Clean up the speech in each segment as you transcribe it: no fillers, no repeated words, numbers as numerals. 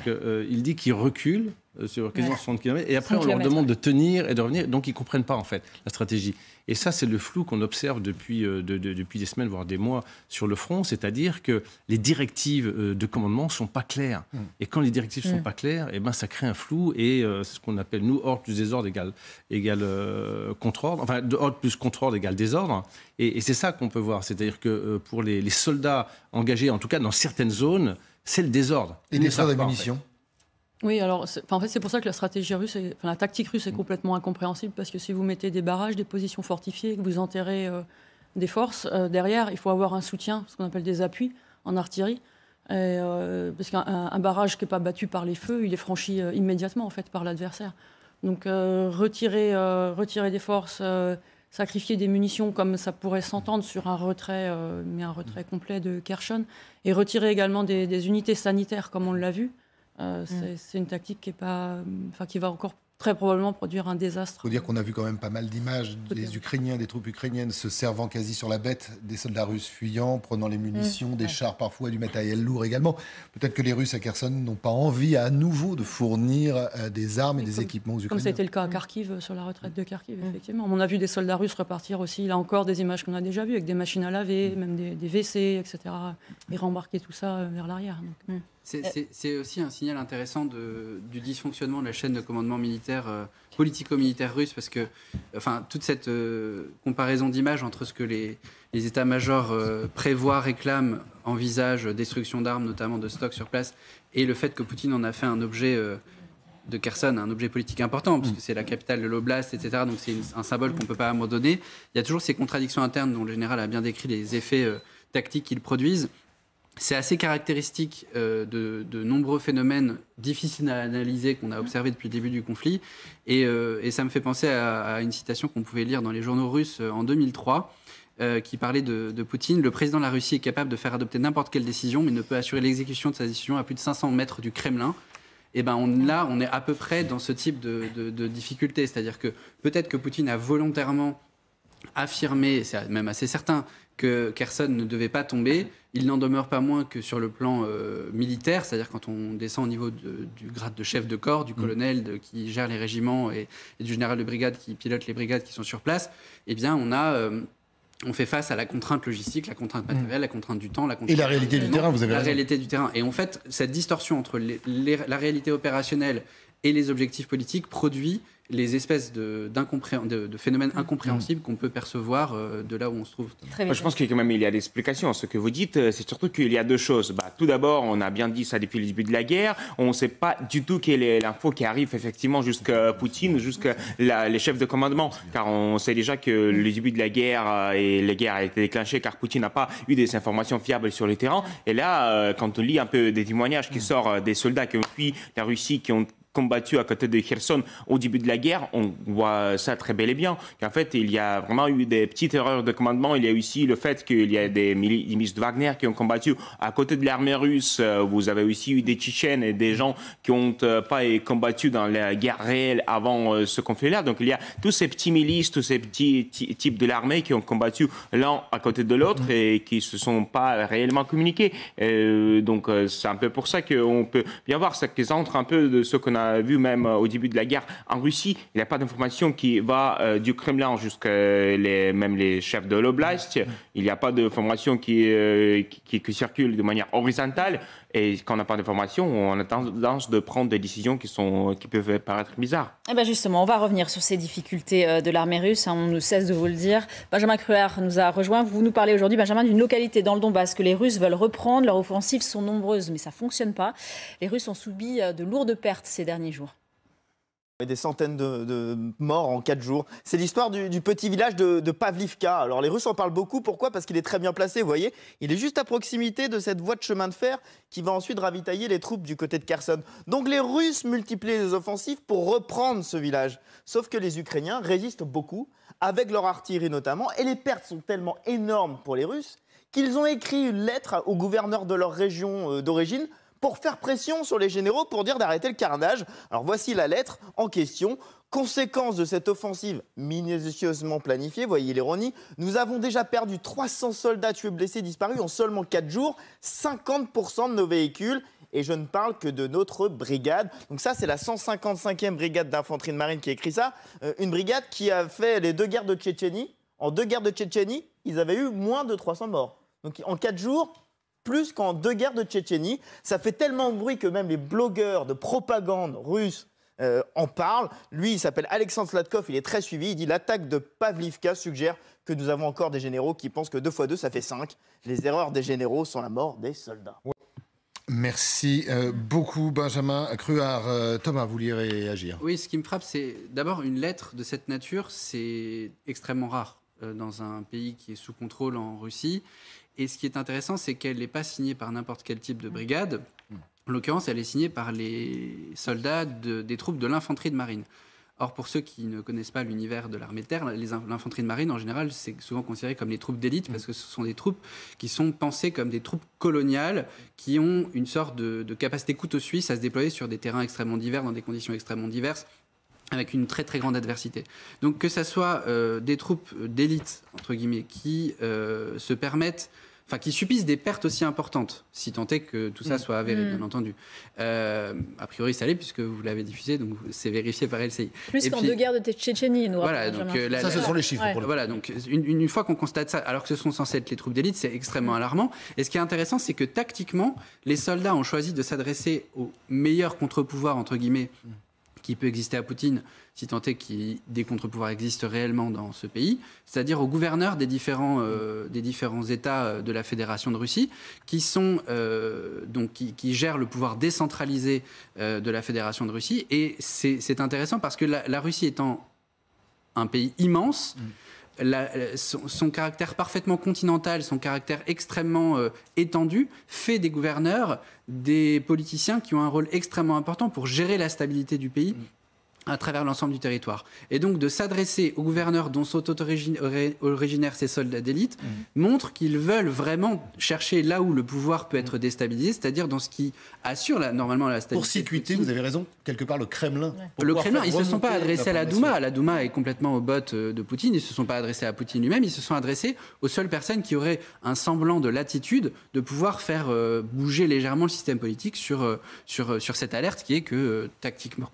parce qu'il dit qu'il recule sur quasiment 60 km, et après on leur demande de tenir et de revenir, donc ils ne comprennent pas en fait la stratégie. Et ça, c'est le flou qu'on observe depuis des semaines, voire des mois sur le front, c'est-à-dire que les directives de commandement ne sont pas claires. Et quand les directives ne sont pas claires, eh ben, ça crée un flou, et c'est ce qu'on appelle, nous, ordre plus désordre égale contre-ordre, enfin, ordre plus contre-ordre égale désordre. Et c'est ça qu'on peut voir, c'est-à-dire que pour les soldats engagés, en tout cas dans certaines zones, c'est le désordre. Et des sorts d'ammunition. Oui, alors en fait, c'est pour ça que la stratégie russe, la tactique russe est complètement incompréhensible, parce que si vous mettez des barrages, des positions fortifiées, que vous enterrez des forces, derrière, il faut avoir un soutien, ce qu'on appelle des appuis en artillerie, parce qu'un barrage qui n'est pas battu par les feux, il est franchi immédiatement en fait par l'adversaire. Donc retirer des forces, sacrifier des munitions comme ça pourrait s'entendre sur un retrait, mais un retrait complet de Kherson, et retirer également des unités sanitaires comme on l'a vu. C'est une tactique qui va encore très probablement produire un désastre. Il faut dire qu'on a vu quand même pas mal d'images des Ukrainiens, des troupes ukrainiennes se servant quasi sur la bête, des soldats russes fuyant, prenant les munitions, des chars parfois, du matériel lourd également. Peut-être que les Russes à Kherson n'ont pas envie à nouveau de fournir des armes et des équipements aux Ukrainiens. Comme c'était le cas à Kharkiv, sur la retraite de Kharkiv, effectivement. On a vu des soldats russes repartir aussi, là encore, des images qu'on a déjà vues, avec des machines à laver, même des WC, etc. Et rembarquer tout ça vers l'arrière. C'est aussi un signal intéressant du dysfonctionnement de la chaîne de commandement militaire, politico-militaire russe, parce que toute cette comparaison d'images entre ce que les états-majors prévoient, réclament, envisagent, destruction d'armes, notamment de stocks sur place, et le fait que Poutine en a fait un objet de Kherson, un objet politique important, parce que c'est la capitale de l'oblast, etc. Donc c'est un symbole qu'on ne peut pas abandonner. Il y a toujours ces contradictions internes dont le général a bien décrit les effets tactiques qu'ils produisent. C'est assez caractéristique de nombreux phénomènes difficiles à analyser qu'on a observés depuis le début du conflit. Et ça me fait penser à une citation qu'on pouvait lire dans les journaux russes en 2003, qui parlait de Poutine. Le président de la Russie est capable de faire adopter n'importe quelle décision, mais ne peut assurer l'exécution de sa décision à plus de 500 mètres du Kremlin. Et là, on est à peu près dans ce type de difficulté. C'est-à-dire que peut-être que Poutine a volontairement affirmé, c'est même assez certain, que Kherson ne devait pas tomber. Il n'en demeure pas moins que sur le plan militaire, c'est-à-dire quand on descend au niveau du grade de chef de corps, du colonel qui gère les régiments et du général de brigade qui pilote les brigades qui sont sur place, eh bien on fait face à la contrainte logistique, la contrainte matérielle, la contrainte du temps, la contrainte... Et la réalité du terrain, vous avez raison. La réalité du terrain. Et en fait, cette distorsion entre la réalité opérationnelle et les objectifs politiques produit les espèces de phénomènes incompréhensibles qu'on peut percevoir de là où on se trouve. Moi, je pense qu'il y a des explications. Ce que vous dites, c'est surtout qu'il y a deux choses. Tout d'abord, on a bien dit ça depuis le début de la guerre. On ne sait pas du tout quelle est l'info qui arrive effectivement jusqu'à Poutine, jusqu'à les chefs de commandement. Car on sait déjà que le début de la guerre et la guerre a été déclenchée car Poutine n'a pas eu des informations fiables sur le terrain. Et là, quand on lit un peu des témoignages qui sortent des soldats qui ont fui la Russie, qui ont combattu à côté de Kherson au début de la guerre, on voit ça très bel et bien. Qu'en fait, il y a vraiment eu des petites erreurs de commandement. Il y a aussi le fait qu'il y a des milices de Wagner qui ont combattu à côté de l'armée russe. Vous avez aussi eu des Tchétchènes et des gens qui n'ont pas combattu dans la guerre réelle avant ce conflit-là. Donc il y a tous ces petits milices, tous ces petits types de l'armée qui ont combattu l'un à côté de l'autre et qui ne se sont pas réellement communiqués. Donc c'est un peu pour ça qu'on peut bien voir ça qui entre un peu de ce qu'on a vu même au début de la guerre en Russie. Il n'y a pas d'information qui va du Kremlin jusqu'à même les chefs de l'oblast. Il n'y a pas d'information qui circule de manière horizontale. Et quand on n'a pas d'information, on a tendance de prendre des décisions qui peuvent paraître bizarres. Et bien justement, on va revenir sur ces difficultés de l'armée russe. On ne cesse de vous le dire. Benjamin Cruer nous a rejoint. Vous nous parlez aujourd'hui, Benjamin, d'une localité dans le Donbass que les Russes veulent reprendre. Leurs offensives sont nombreuses, mais ça ne fonctionne pas. Les Russes ont subi de lourdes pertes ces derniers jours. Des centaines de morts en 4 jours. C'est l'histoire du petit village de Pavlivka. Alors les Russes en parlent beaucoup. Pourquoi ? Parce qu'il est très bien placé, vous voyez. Il est juste à proximité de cette voie de chemin de fer qui va ensuite ravitailler les troupes du côté de Kherson. Donc les Russes multiplient les offensives pour reprendre ce village. Sauf que les Ukrainiens résistent beaucoup, avec leur artillerie notamment. Et les pertes sont tellement énormes pour les Russes qu'ils ont écrit une lettre au gouverneur de leur région d'origine pour faire pression sur les généraux pour dire d'arrêter le carnage. Alors voici la lettre en question. Conséquence de cette offensive minutieusement planifiée, voyez l'ironie, nous avons déjà perdu 300 soldats tués, blessés, disparus en seulement 4 jours, 50% de nos véhicules Et je ne parle que de notre brigade. Donc ça, c'est la 155e brigade d'infanterie de marine qui écrit ça. Une brigade qui a fait les 2 guerres de Tchétchénie. En 2 guerres de Tchétchénie, ils avaient eu moins de 300 morts. Donc en 4 jours, plus qu'en 2 guerres de Tchétchénie. Ça fait tellement de bruit que même les blogueurs de propagande russes en parlent. Lui, il s'appelle Alexandre Sladkov, il est très suivi. Il dit « L'attaque de Pavlivka suggère que nous avons encore des généraux qui pensent que 2 x 2, ça fait 5. Les erreurs des généraux sont la mort des soldats. » Merci beaucoup, Benjamin Cruard. Thomas, vous voulez réagir? Oui, ce qui me frappe, c'est d'abord une lettre de cette nature, c'est extrêmement rare dans un pays qui est sous contrôle en Russie. Et ce qui est intéressant, c'est qu'elle n'est pas signée par n'importe quel type de brigade. En l'occurrence, elle est signée par les soldats des troupes de l'infanterie de marine. Or, pour ceux qui ne connaissent pas l'univers de l'armée de terre, l'infanterie de marine, en général, c'est souvent considéré comme les troupes d'élite parce que ce sont des troupes qui sont pensées comme des troupes coloniales qui ont une sorte de capacité couteau suisse à se déployer sur des terrains extrêmement divers, dans des conditions extrêmement diverses, avec une très très grande adversité. Donc que ça soit des troupes d'élite, entre guillemets, qui se permettent, enfin qui subissent des pertes aussi importantes, si tant est que tout ça soit avéré, bien entendu. A priori, ça l'est, puisque vous l'avez diffusé, donc c'est vérifié par LCI. Plus qu'en 2 guerres de Tchétchénie, nous voilà, donc, ça, ce sont les chiffres. Ouais. Pour le voilà, donc une fois qu'on constate ça, alors que ce sont censés être les troupes d'élite, c'est extrêmement alarmant. Et ce qui est intéressant, c'est que tactiquement, les soldats ont choisi de s'adresser au meilleur contre-pouvoir, entre guillemets, qui peut exister à Poutine, si tant est que des contre-pouvoirs existent réellement dans ce pays, c'est-à-dire aux gouverneurs des différents États de la Fédération de Russie, qui sont donc qui gèrent le pouvoir décentralisé de la Fédération de Russie. Et c'est intéressant parce que la Russie étant un pays immense, son caractère parfaitement continental, son caractère extrêmement étendu, fait des gouverneurs des politiciens qui ont un rôle extrêmement important pour gérer la stabilité du pays à travers l'ensemble du territoire. Et donc de s'adresser aux gouverneurs dont sont originaires ces soldats d'élite montre qu'ils veulent vraiment chercher là où le pouvoir peut être déstabilisé, c'est-à-dire dans ce qui assure normalement la stabilité. Pour circuiter, vous avez raison, quelque part le Kremlin. Le Kremlin, ils ne se sont pas adressés à la Douma. La Douma est complètement au bottes de Poutine. Ils ne se sont pas adressés à Poutine lui-même. Ils se sont adressés aux seules personnes qui auraient un semblant de latitude de pouvoir faire bouger légèrement le système politique sur cette alerte qui est que tactiquement,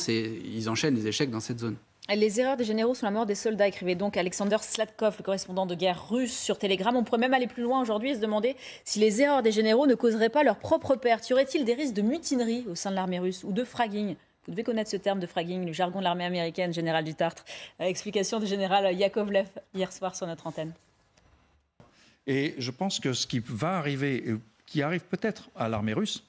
ils enchaînent les échecs dans cette zone. Les erreurs des généraux sont la mort des soldats, écrivait donc Alexander Sladkov, le correspondant de guerre russe sur Telegram. On pourrait même aller plus loin aujourd'hui et se demander si les erreurs des généraux ne causeraient pas leur propre perte. Y aurait-il des risques de mutinerie au sein de l'armée russe ou de fragging? Vous devez connaître ce terme de fragging, le jargon de l'armée américaine, général Dutartre. Explication du général Yakovlev hier soir sur notre antenne. Et je pense que ce qui va arriver, qui arrive peut-être à l'armée russe,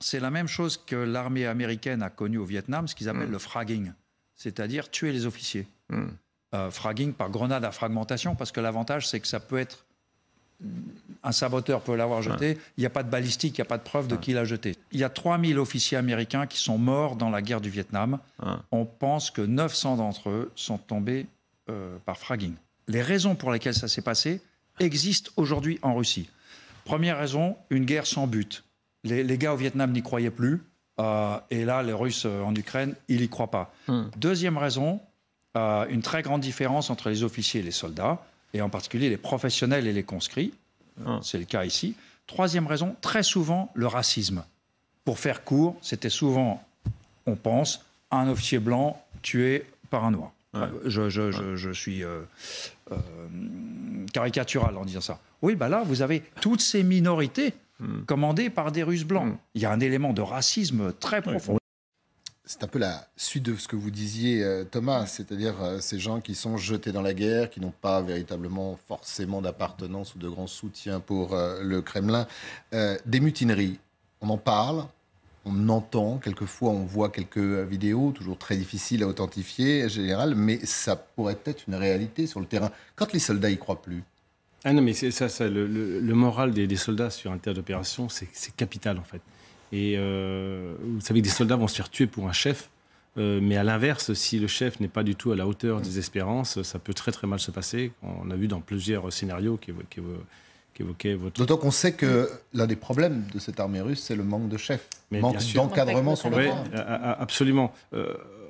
c'est la même chose que l'armée américaine a connu au Vietnam, ce qu'ils appellent le fragging, c'est-à-dire tuer les officiers. Fragging par grenade à fragmentation, parce que l'avantage, c'est que ça peut être... Un saboteur peut l'avoir jeté, il n'y a pas de balistique, il n'y a pas de preuve de qui l'a jeté. Il y a 3000 officiers américains qui sont morts dans la guerre du Vietnam. On pense que 900 d'entre eux sont tombés par fragging. Les raisons pour lesquelles ça s'est passé existent aujourd'hui en Russie. Première raison, une guerre sans but. Les gars au Vietnam n'y croyaient plus. Et là, les Russes en Ukraine, ils n'y croient pas. Deuxième raison, une très grande différence entre les officiers et les soldats, et en particulier les professionnels et les conscrits. C'est le cas ici. Troisième raison, très souvent, le racisme. Pour faire court, c'était souvent, on pense, un officier blanc tué par un noir. Je suis caricatural en disant ça. Oui, bah là, vous avez toutes ces minorités commandées par des Russes blancs. Il y a un élément de racisme très profond. C'est un peu la suite de ce que vous disiez, Thomas, c'est-à-dire ces gens qui sont jetés dans la guerre, qui n'ont pas véritablement forcément d'appartenance ou de grand soutien pour le Kremlin. Des mutineries, on en parle, on entend, quelquefois on voit quelques vidéos, toujours très difficiles à authentifier en général, mais ça pourrait être une réalité sur le terrain, quand les soldats y croient plus. Ah non, mais c'est ça le moral des soldats sur un théâtre d'opération, c'est capital en fait. Et vous savez que des soldats vont se faire tuer pour un chef, mais à l'inverse, si le chef n'est pas du tout à la hauteur des espérances, ça peut très très mal se passer. On a vu dans plusieurs scénarios qu'évoquait votre... D'autant qu'on sait que l'un des problèmes de cette armée russe, c'est le manque de chefs, Mais manque bien sûr. d'encadrement sur le Oui, terrain. absolument.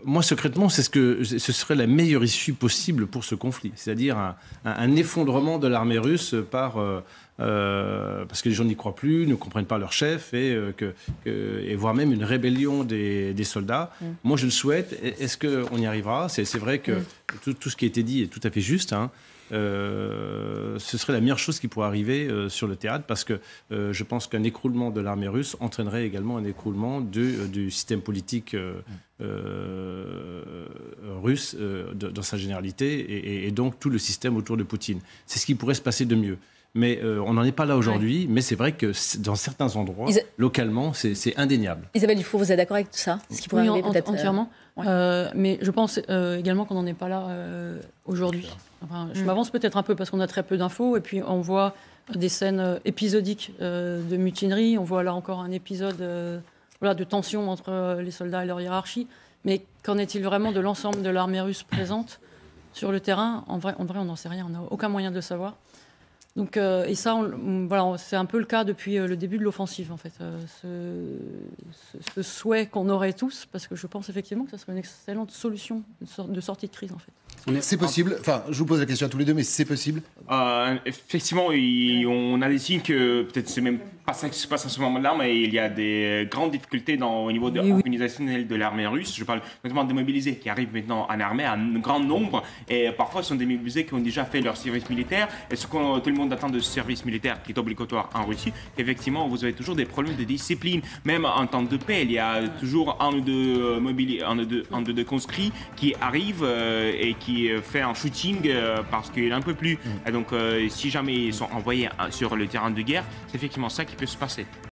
Moi, secrètement, ce serait la meilleure issue possible pour ce conflit, c'est-à-dire un effondrement de l'armée russe parce que les gens n'y croient plus, ne comprennent pas leur chef, et voire même une rébellion des soldats. Moi, je le souhaite. Est-ce qu'on y arrivera? C'est vrai que tout ce qui a été dit est tout à fait juste. Ce serait la meilleure chose qui pourrait arriver sur le théâtre, parce que je pense qu'un écroulement de l'armée russe entraînerait également un écroulement du système politique russe dans sa généralité, et donc tout le système autour de Poutine. C'est ce qui pourrait se passer de mieux. Mais on n'en est pas là aujourd'hui, mais c'est vrai que dans certains endroits, localement, c'est indéniable. Isabelle Dufour, vous êtes d'accord avec tout ça? Ce qui pourrait arriver peut-être entièrement. Mais je pense également qu'on n'en est pas là aujourd'hui. Enfin, je m'avance peut-être un peu parce qu'on a très peu d'infos, et puis on voit des scènes épisodiques de mutinerie. On voit là encore un épisode de tension entre les soldats et leur hiérarchie. Mais qu'en est-il vraiment de l'ensemble de l'armée russe présente sur le terrain? En vrai, on n'en sait rien. On n'a aucun moyen de le savoir. Donc, et ça, c'est un peu le cas depuis le début de l'offensive, en fait. Ce souhait qu'on aurait tous, parce que je pense effectivement que ça serait une excellente solution de sortie de crise, en fait. C'est possible. Enfin, je vous pose la question à tous les deux, mais c'est possible. Effectivement, on a des signes que peut-être c'est même pas ça qui se passe à ce moment-là, mais il y a des grandes difficultés au niveau organisationnel de l'armée russe. Je parle notamment des mobilisés qui arrivent maintenant en armée à un grand nombre, et parfois ce sont des mobilisés qui ont déjà fait leur service militaire, et ce que tout le monde attend de ce service militaire qui est obligatoire en Russie, qu'effectivement vous avez toujours des problèmes de discipline. Même en temps de paix, il y a toujours un ou deux conscrits qui arrivent et qui fait un shooting parce qu'il n'en peut plus. Et donc si jamais ils sont envoyés sur le terrain de guerre, c'est effectivement ça qui peut se passer.